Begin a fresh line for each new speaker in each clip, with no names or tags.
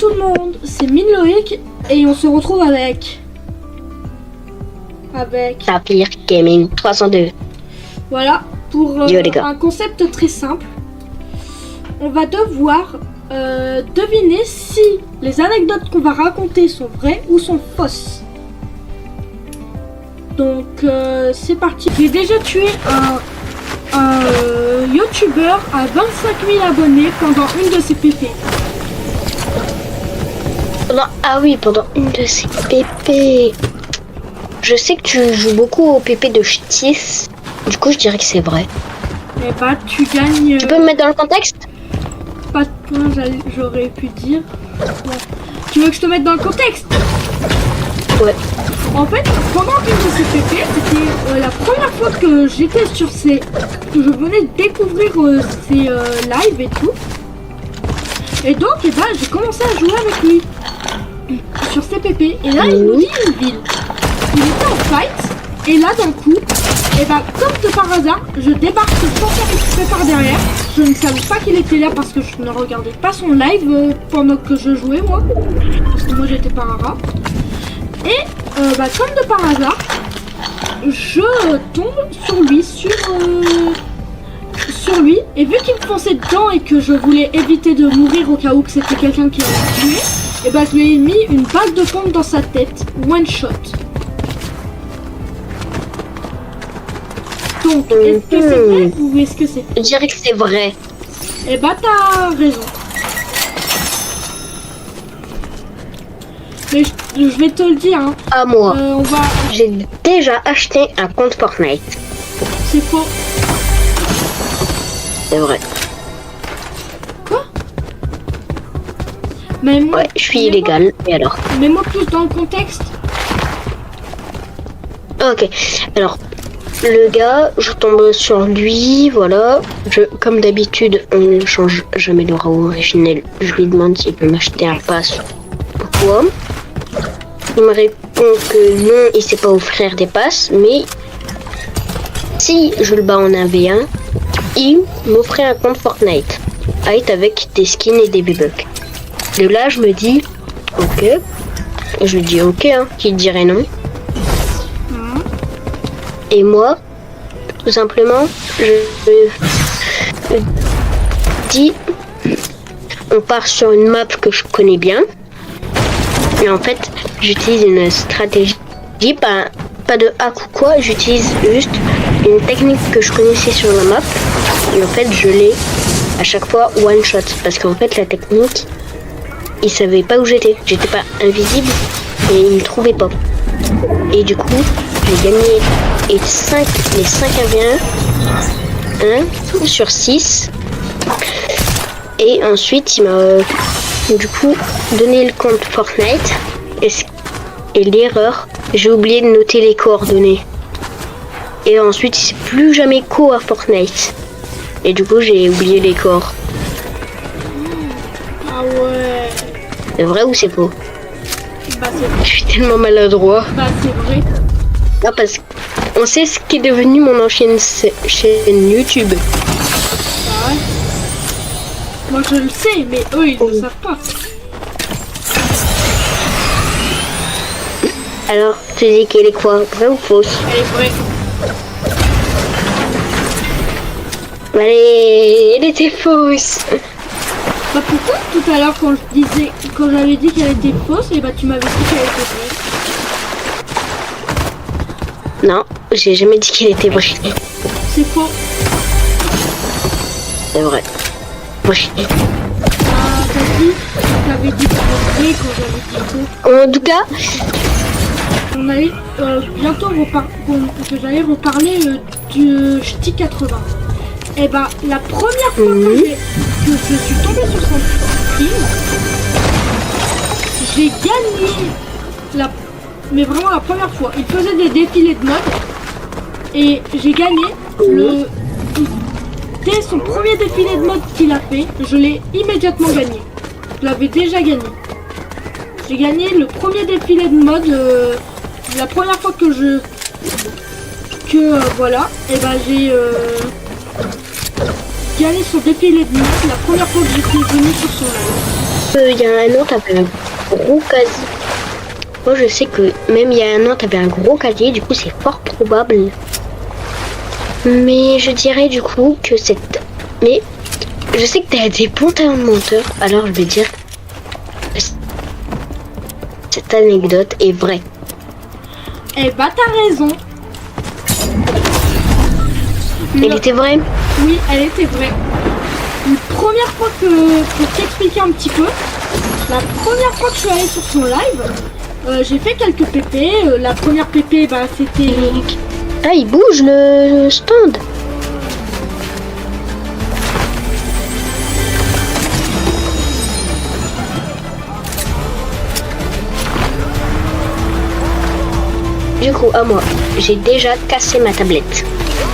tout le monde, c'est Minloïc et on se retrouve avec
Sapir Gaming 302.
Voilà, pour
Yo, les gars.
un concept très simple. On va devoir deviner si les anecdotes qu'on va raconter sont vraies ou sont fausses. Donc c'est parti. J'ai déjà tué un youtubeur à 25 000 abonnés pendant une de ses PP.
Pendant une de ces PP. Je sais que tu joues beaucoup au PP de Ch'tis. Du coup, je dirais que c'est vrai.
Et bah, tu gagnes.
Tu peux me mettre dans le contexte?
Pas de points, j'aurais pu dire. Ouais. Tu veux que je te mette dans le contexte?
Ouais.
En fait, pendant une de ces PP, c'était la première fois que j'étais sur ces. Que je venais de découvrir ces lives et tout. Et donc, et bah, j'ai commencé à jouer avec lui. Sur ces PP. Et là, il nous dit une ville. Il était en fight. Et là, d'un coup, et bah, comme de par hasard, je débarque sans faire exprès par derrière. Je ne savais pas qu'il était là parce que je ne regardais pas son live pendant que je jouais, moi. Parce que moi, j'étais par un rat. Et bah, comme de par hasard, je tombe sur lui, sur lui. Et vu qu'il me fonçait dedans et que je voulais éviter de mourir au cas où que c'était quelqu'un qui allait tuer, et bah, je lui ai mis une balle de pompe dans sa tête. One shot. Donc, est-ce que c'est vrai ou est-ce que c'est...
Je dirais que c'est vrai.
Eh bah, t'as raison. Mais je vais te le dire, hein.
À moi.
On va...
J'ai déjà acheté un compte Fortnite.
C'est faux.
C'est vrai.
Quoi? Mais moi,
Ouais, je suis illégal. Et alors?
mets-moi plus dans le contexte.
Ok. Alors, le gars, je tombe sur lui, voilà. Comme d'habitude, on ne change jamais le RAW originel. Je lui demande s'il peut m'acheter un pass ou quoi. Il me répond que non, il sait pas offrir des passes, mais si je le bats en 1v1, il m'offrait un compte Fortnite avec des skins et des V-Bucks. De là, je me dis, ok. Je lui dis ok, hein, qui dirait non. Et moi, tout simplement, je dis, on part sur une map que je connais bien. Et en fait, j'utilise une stratégie, pas de hack ou quoi, j'utilise juste une technique que je connaissais sur la map. Et en fait, je l'ai à chaque fois one shot. Parce qu'en fait, la technique, il savait pas où j'étais. J'étais pas invisible et il me trouvait pas. Et du coup, j'ai gagné les 5 1v1, 1 sur 6. Et ensuite, il m'a du coup donné le compte Fortnite. Et l'erreur, j'ai oublié de noter les coordonnées. Et ensuite, il s'est plus jamais co à Fortnite. Et du coup, j'ai oublié les corps.
Ah ouais.
C'est vrai ou c'est faux?
Bah, c'est vrai.
Je suis tellement maladroit.
Bah, c'est vrai.
Ah, parce qu'on sait ce qui est devenu mon ancienne chaîne YouTube.
Bah ouais. Moi, je le sais, mais eux, ils ne savent pas.
Alors, tu dis qu'elle est quoi? Vraie ou fausse?
Elle est vraie.
Allez, elle était fausse.
Bah pourquoi tout à l'heure quand j'avais dit qu'elle était fausse, et bah tu m'avais dit qu'elle était vraie.
Non, j'ai jamais dit qu'elle était vraie.
C'est faux.
C'est vrai. Vrai.
Ah t'avais dit que c'était vrai quand j'avais dit faux.
En tout cas,
On allait bientôt que j'allais reparler du Ch'ti 80. Et bah la première fois que je suis tombée sur son stream, j'ai gagné mais vraiment la première fois. Il faisait des défilés de mode et j'ai gagné dès son premier défilé de mode qu'il a fait, je l'ai immédiatement gagné. Je l'avais déjà gagné. J'ai gagné le premier défilé de mode la première fois voilà, et ben j'ai gagné son défilé de mode la première fois que j'étais venu sur son live.
Il y a un an, t'avais un gros casier. Moi, je sais que même il y a un an, t'avais un gros casier. Du coup, c'est fort probable. Mais je dirais du coup que c'est... Mais je sais que t'as des bons talents de menteur. Alors, je vais dire que cette anecdote est vraie.
Eh bah, t'as raison.
Elle était vraie?
Oui, elle était vraie. Une première fois pour t'expliquer un petit peu, la première fois que je suis allée sur son live, j'ai fait quelques PP. La première PP, bah, c'était...
Ah, il bouge le stand. Du coup, à moi, j'ai déjà cassé ma tablette.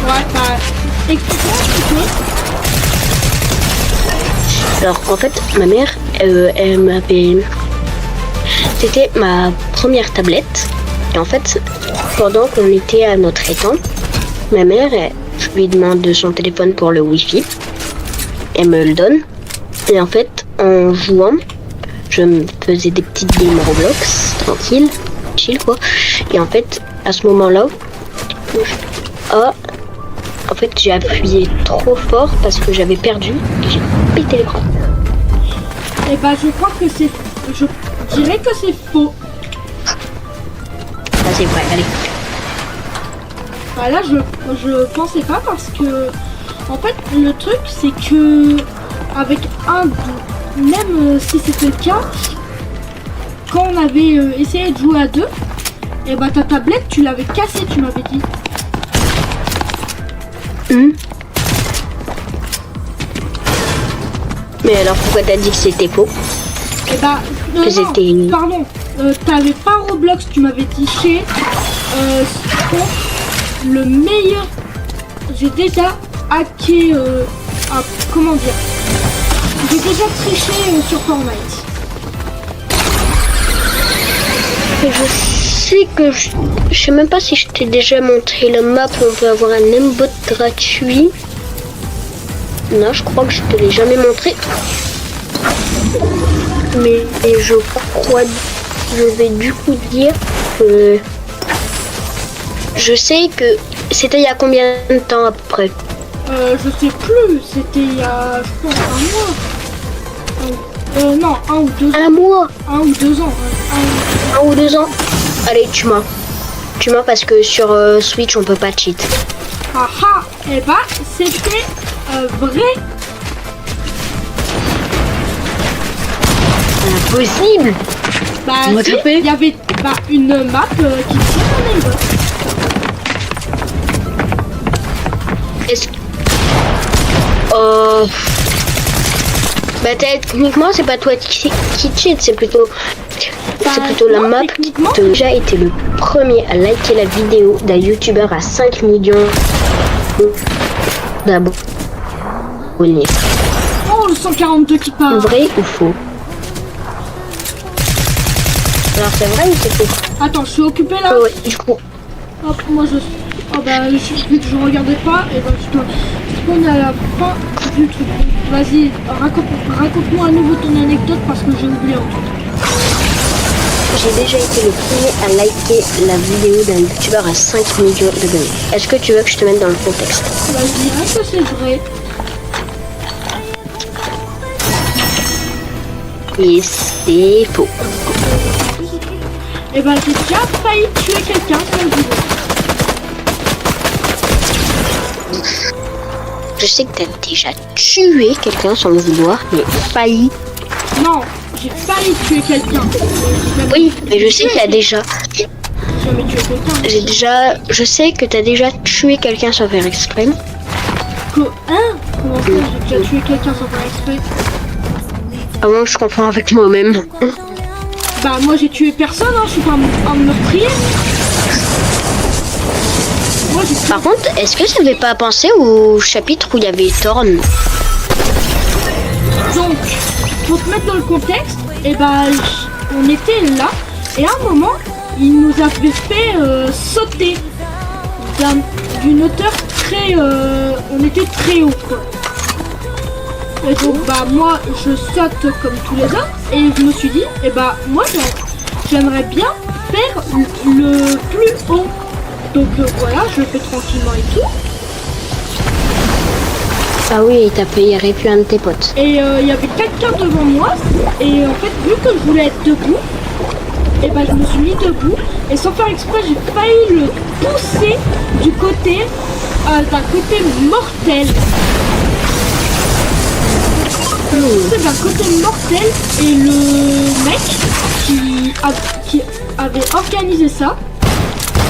Ouais, bah, explique-moi un petit peu.
Alors, en fait, ma mère, elle m'avait... C'était ma première tablette. Et en fait, pendant qu'on était à notre étang, ma mère, je lui demande son téléphone pour le Wi-Fi. Elle me le donne. Et en fait, en jouant, je me faisais des petites games Roblox, tranquille, chill quoi. Et en fait, à ce moment-là, en fait, j'ai appuyé trop fort parce que j'avais perdu et j'ai pété l'écran.
Et bah, je crois que c'est... Je dirais que c'est faux.
Ah, c'est vrai, allez.
Bah là, je pensais pas parce que... En fait, le truc, c'est que... Avec même si c'était le cas, quand on avait essayé de jouer à deux, et bah ta tablette, tu l'avais cassée, tu m'avais dit.
Mais alors pourquoi t'as dit que c'était faux?
Et bah, non, pardon, t'avais pas Roblox, tu m'avais dit chez le meilleur. J'ai déjà hacké, comment dire, j'ai déjà triché sur Fortnite.
Et je sais que je sais même pas si je t'ai déjà montré la map où on peut avoir un aimbot gratuit. Non, je crois que je te l'ai jamais montré. Mais je crois, je vais du coup dire que je sais que c'était il y a combien de temps à peu près?
Je sais plus, c'était il y a, je pense, un mois. Non, 1 ou 2 ans.
Un mois?
1 ou 2 ans.
1 ou 2 ans? Allez, tue-moi. Tue-moi parce que sur Switch, on peut pas cheat.
Ah ah, et bah, c'était vrai.
Impossible.
Bah,
On va
si,
taper.
il y avait une map qui tient en aimbot.
Est-ce que... Bah techniquement c'est pas toi qui cheat, c'est plutôt la
non,
map qui a déjà été le premier à liker la vidéo d'un youtubeur à 5 millions d'abonnés.
Oh, le 142 qui part.
Vrai ou faux? Alors c'est vrai ou c'est faux?
Attends, je suis occupée là.
Ouais, du coup.
Hop, moi je... Oh bah, vu que je regardais pas, et ben je dois spawn à la fin du truc. Vas-y, raconte-moi à nouveau ton anecdote parce que j'ai oublié en tout.
J'ai déjà été le premier à liker la vidéo d'un youtubeur à 5 millions d'abonnés. Est-ce que tu veux que je te mette dans le contexte?
Bah, je dirais que c'est vrai.
Et c'est faux.
Et bah, j'ai déjà failli tuer quelqu'un sur le vidéo.
Je sais que t'as déjà tué quelqu'un sans le vouloir, mais failli.
Non, j'ai failli tuer quelqu'un.
Oui, mais je sais qu'il y a déjà.
J'ai jamais tué quelqu'un.
Je sais que t'as déjà tué quelqu'un sans faire exprès.
Comment ça, j'ai déjà tué quelqu'un sans faire exprès?
Ah bon, je confonds avec moi-même.
Bah, moi j'ai tué personne, hein, je suis pas un meurtrier. Moi, j'ai tué...
Par contre, est-ce que ça n'avait pas pensé au chapitre où il y avait Thorn?
Donc, pour te mettre dans le contexte, et bah, on était là, et à un moment, il nous avait fait sauter d'une hauteur très... on était très haut, quoi. Et donc bah moi je saute comme tous les autres et je me suis dit et bah moi j'aimerais bien faire le plus haut. Donc voilà, je le fais tranquillement et tout.
Ah oui, il t'a fait répuer un de tes potes.
Et il y avait quelqu'un devant moi et en fait vu que je voulais être debout, et bah je me suis mis debout et sans faire exprès j'ai failli le pousser du côté d'un côté mortel. C'est d'un côté mortel et le mec qui avait organisé ça,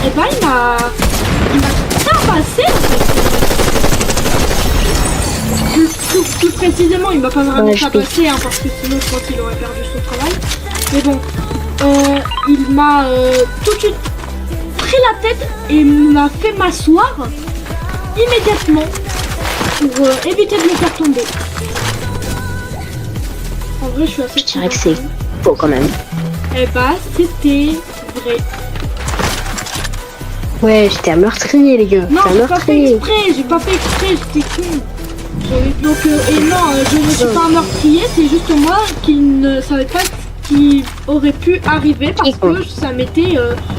et bah il m'a tabassé en fait. Plus précisément, il m'a pas vraiment tabassé hein, parce que sinon je pense qu'il aurait perdu son travail. Mais bon, il m'a tout de suite pris la tête et m'a fait m'asseoir immédiatement pour éviter de me faire tomber. En vrai, je suis assez...
Je dirais que c'est faux quand même.
Eh bah, c'était vrai.
Ouais, j'étais un meurtrier, les gars.
Non, j'ai pas fait exprès, j'étais con. Donc, et non, je ne suis pas un meurtrier, c'est juste moi qui ne savais pas ce qui aurait pu arriver parce que ça m'était...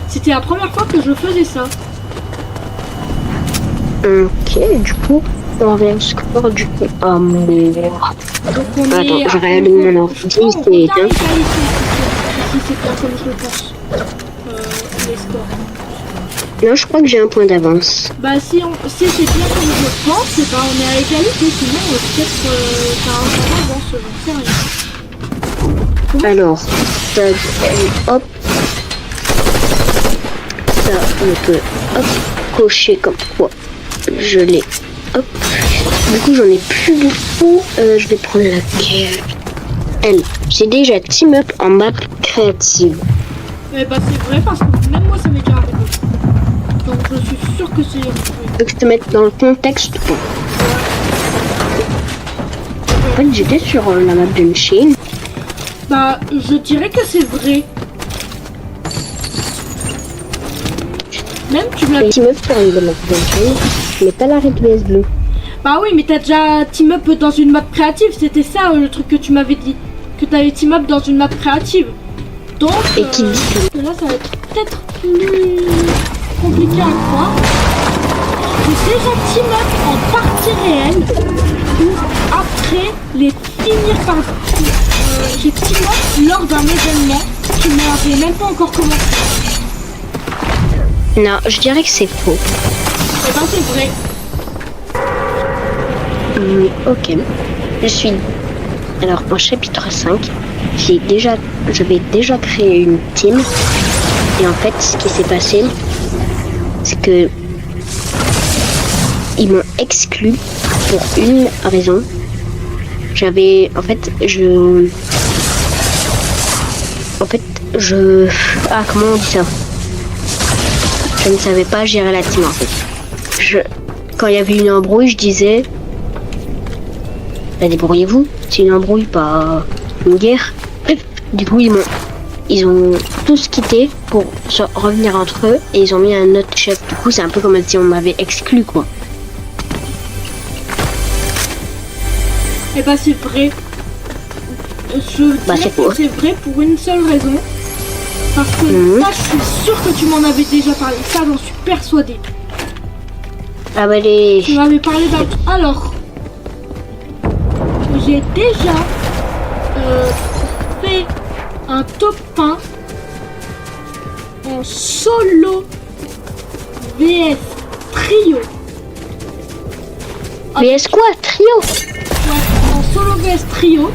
c'était la première fois que je faisais ça.
Ok, du coup, on revient au score du coup. Oh merde.
Donc on est...
Attends, je vais allumer mon ordi, c'est bien.
Si c'est bien comme je le pense. Les scores.
Non, je crois que j'ai un point d'avance.
Bah si c'est bien comme je le pense, et bah on est à égalité, sinon peut-être t'as un point d'avance, j'en sais rien.
Alors, ça, hop. Ça, on peut, hop, cocher comme quoi. Je l'ai, hop. Du coup, j'en ai plus beaucoup. Je vais prendre laquelle. Elle. J'ai déjà team up en map créative.
Eh bah c'est vrai parce que même moi ça m'est déjà arrivé. Donc je suis sûre que c'est...
Tu veux que je te mette dans le contexte ou pas? En fait, j'étais sur la map d'une Chine.
Bah, je dirais que c'est vrai. Même tu me l'as...
Team up sur une map d'une Chine, mais pas la Red Blue.
Bah oui, mais t'as déjà team up dans une map créative, c'était ça le truc que tu m'avais dit. Que t'avais team up dans une map créative. Donc...
Et qui dit que...
Là, ça va être peut-être plus compliqué à croire. J'ai déjà team up en partie réelle pour après les finir par... j'ai team up lors d'un événement qui n'avait même pas encore commencé.
Non, je dirais que c'est faux.
Et ben c'est vrai.
Ok. Je suis... Alors, en chapitre 5, j'avais déjà créé une team. Et en fait, ce qui s'est passé, c'est que ils m'ont exclu pour une raison. Ah, comment on dit ça? Je ne savais pas gérer la team, en fait. Quand il y avait une embrouille, je disais... Bah, débrouillez-vous. C'est une embrouille, pas une guerre. Du coup, ils ont tous quitté pour revenir entre eux et ils ont mis un autre chef. Du coup, c'est un peu comme si on m'avait exclu, quoi.
Et bah c'est vrai. Je dirais que c'est vrai pour une seule raison. Parce que ça, je suis sûre que tu m'en avais déjà parlé. Ça, j'en suis persuadée.
Ah bah
Tu m'avais parlé d'un... Alors, j'ai déjà fait un top 1 en solo vs trio.
VS quoi? Trio?
Ouais, en solo vs trio.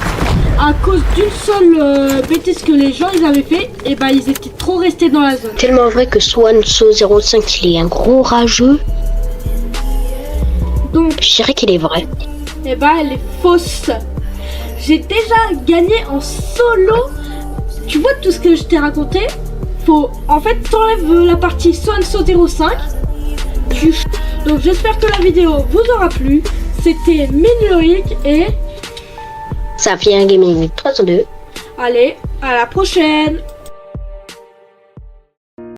À cause d'une seule bêtise que les gens ils avaient fait, et bah ils étaient trop restés dans la zone.
Tellement vrai que Swanso05 il est un gros rageux.
Donc
je dirais qu'il est vrai.
Et bah elle est fausse. J'ai déjà gagné en solo. Tu vois tout ce que je t'ai raconté? En fait t'enlèves la partie Swanso05. Donc j'espère que la vidéo vous aura plu. C'était Minloïc et...
Ça fait un gaming 302.
Allez, à la prochaine.